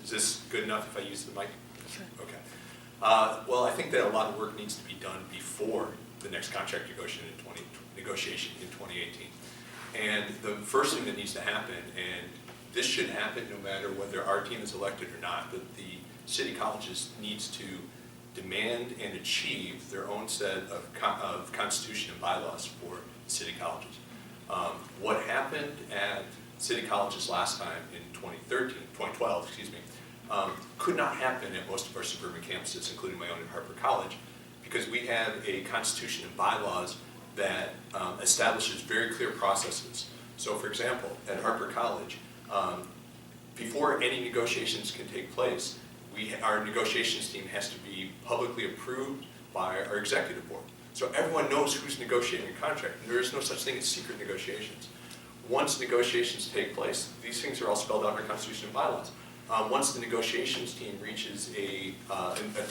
Is this good enough if I use the mic? Sure. Okay. Well, I think that a lot of work needs to be done before the next contract negotiation in 2018. And the first thing that needs to happen, and this should happen no matter whether our team is elected or not, but the city colleges needs to demand and achieve their own set of constitution and bylaws for city colleges. What happened at city colleges last time in 2012, could not happen at most of our suburban campuses, including my own at Harper College, because we have a constitution and bylaws that establishes very clear processes. So for example, at Harper College, before any negotiations can take place, our negotiations team has to be publicly approved by our executive board. So everyone knows who's negotiating a contract. There is no such thing as secret negotiations. Once negotiations take place, these things are all spelled out in our constitution and bylaws. Once the negotiations team reaches a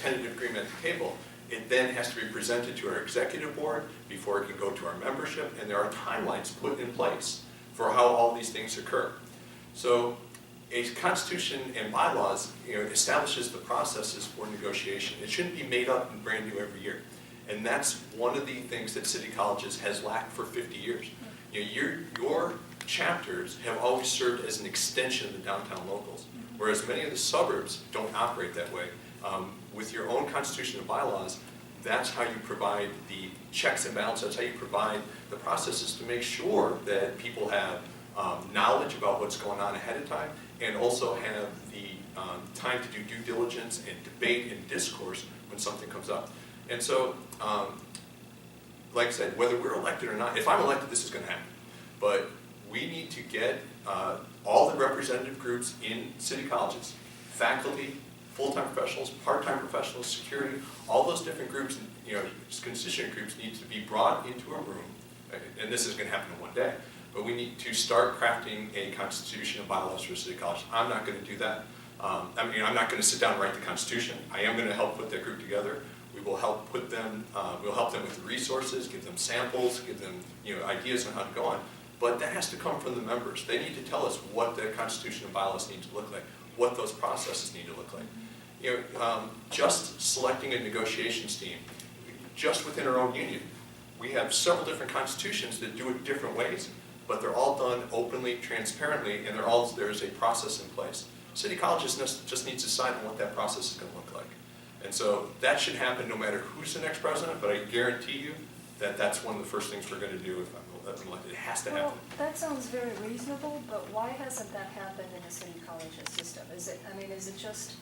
tentative agreement at the table, it then has to be presented to our executive board before it can go to our membership, and there are timelines put in place for how all these things occur. So a constitution and bylaws establishes the processes for negotiation. It shouldn't be made up and brand new every year. And that's one of the things that city colleges has lacked for 50 years. Your chapters have always served as an extension of the downtown locals, whereas many of the suburbs don't operate that way. With your own constitution and bylaws, that's how you provide the checks and balances, that's how you provide the processes to make sure that people have knowledge about what's going on ahead of time, and also have the time to do due diligence and debate and discourse when something comes up. And so, like I said, whether we're elected or not, if I'm elected, this is going to happen. But we need to get all the representative groups in city colleges, faculty, full-time professionals, part-time professionals, security, all those different groups, constituent groups need to be brought into a room, and this is going to happen in one day, but we need to start crafting a constitution and bylaws for city college. I'm not going to do that. I'm not going to sit down and write the Constitution. I am going to help put that group together. We will help put them, we'll help them with the resources, give them samples, give them ideas on how to go on. But that has to come from the members. They need to tell us what the Constitution and bylaws need to look like, what those processes need to look like. Just selecting a negotiations team, just within our own union, we have several different constitutions that do it different ways, but they're all done openly, transparently, and there's a process in place. City colleges just need to decide on what that process is going to look like. And so that should happen no matter who's the next president, but I guarantee you that that's one of the first things we're going to do if I'm elected. It has to happen. Well, that sounds very reasonable, but why hasn't that happened in the city colleges system? Is it just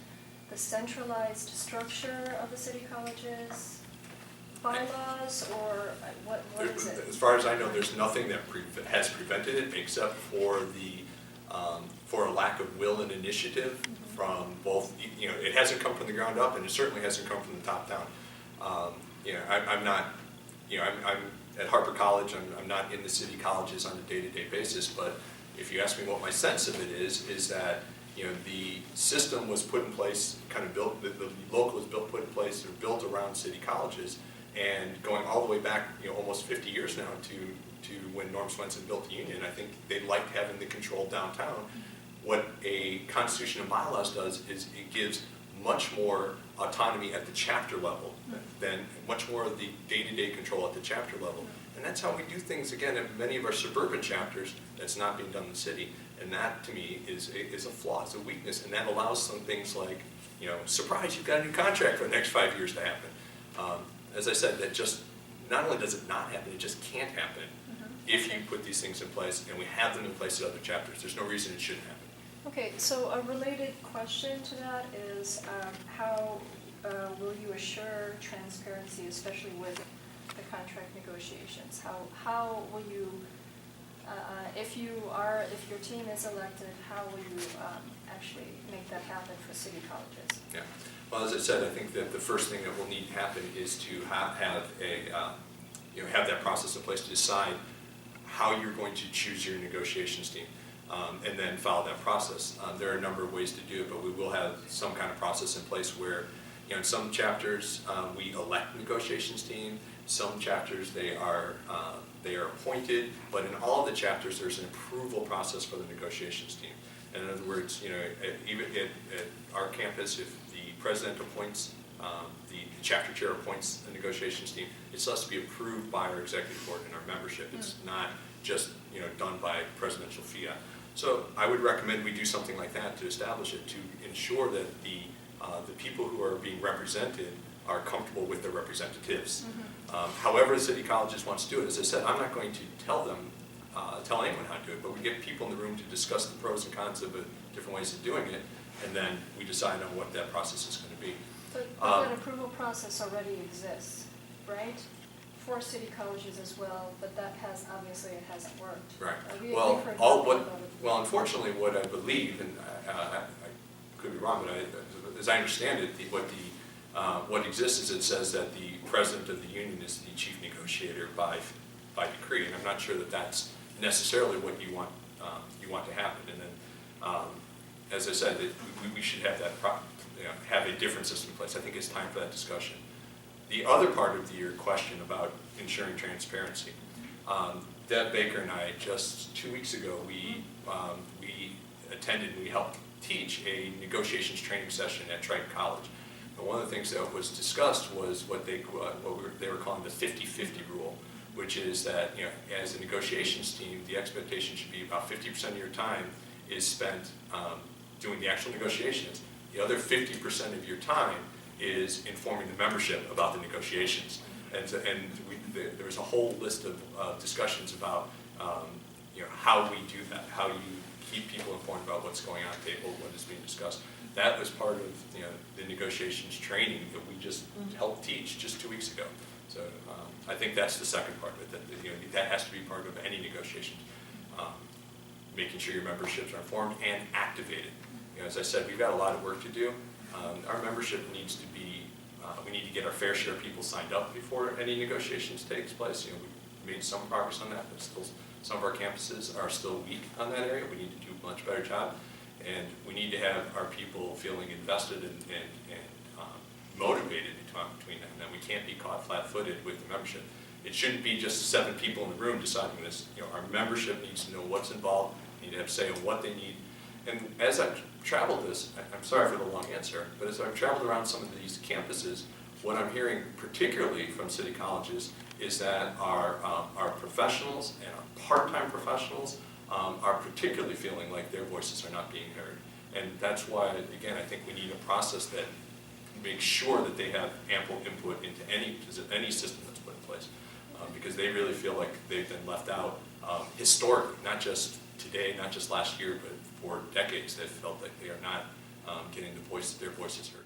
the centralized structure of the city colleges bylaws, or what is it? As far as I know, there's nothing that has prevented it except for for a lack of will and initiative from both. It hasn't come from the ground up, and it certainly hasn't come from the top down. I'm not. I'm at Harper College. I'm not in the city colleges on a day-to-day basis, but if you ask me what my sense of it is that the system was put in place, kind of built. The local was put in place, or built around city colleges, and going all the way back, almost 50 years now to when Norm Swenson built the union. I think they liked having the control downtown. What a constitution and bylaws does is it gives much more autonomy at the chapter level than much more of the day-to-day control at the chapter level. And that's how we do things, again, at many of our suburban chapters. That's not being done in the city. And that, to me, is a flaw, it's a weakness. And that allows some things like, surprise, you've got a new contract for the next 5 years to happen. As I said, that just, not only does it not happen, it just can't happen if you put these things in place, and we have them in place at other chapters. There's no reason it shouldn't happen. Okay, so a related question to that is how will you assure transparency, especially with the contract negotiations? How will you, if your team is elected, how will you actually make that happen for city colleges? Yeah. Well, as I said, I think that the first thing that will need to happen is to have that process in place to decide how you're going to choose your negotiations team, and then follow that process. There are a number of ways to do it, but we will have some kind of process in place where, in some chapters we elect negotiations team. Some chapters they are appointed, but in all of the chapters there's an approval process for the negotiations team. And in other words, even at our campus, if the president appoints, the chapter chair appoints the negotiations team, it still has to be approved by our executive board and our membership. It's not just done by presidential fiat. So I would recommend we do something like that to establish it, to ensure that the people who are being represented are comfortable with their representatives. However the city colleges wants to do it, as I said, I'm not going to tell anyone how to do it, but we get people in the room to discuss the pros and cons of different ways of doing it, and then we decide on what that process is going to be. But that approval process already exists, right? For city colleges as well, but that obviously it hasn't worked. Right. We've Well, heard about it. well, unfortunately, what I believe, and I could be wrong, but as I understand it, what exists is it says that the president of the union is the chief negotiator by decree, and I'm not sure that that's necessarily what you want to happen. And then, as I said, we should have that have a different system in place. I think it's time for that discussion. The other part of your question about ensuring transparency, Deb Baker and I, just 2 weeks ago, we helped teach a negotiations training session at Triton College. And one of the things that was discussed was what they were calling the 50-50 rule, which is that as a negotiations team, the expectation should be about 50% of your time is spent doing the actual negotiations. The other 50% of your time is informing the membership about the negotiations. And there was a whole list of discussions about how we do that, how you keep people informed about what's going on at the table, what is being discussed. That was part of the negotiations training that we just helped teach just 2 weeks ago. So I think that's the second part of it, that has to be part of any negotiations, making sure your memberships are informed and activated. As I said, we've got a lot of work to do. Our membership needs to be, we need to get our fair share of people signed up before any negotiations takes place. We've made some progress on that, but still some of our campuses are still weak on that area. We need to do a much better job. And we need to have our people feeling invested and motivated between them. And we can't be caught flat-footed with the membership. It shouldn't be just 7 people in the room deciding this. Our membership needs to know what's involved, need to have say on what they need. And as I've traveled this, I'm sorry for the long answer, but as I've traveled around some of these campuses, what I'm hearing particularly from city colleges is that our professionals and our part-time professionals are particularly feeling like their voices are not being heard. And that's why, again, I think we need a process that makes sure that they have ample input into any system that's put in place, because they really feel like they've been left out historically, not just today, not just last year, but for decades. They've felt like they are not getting their voices heard.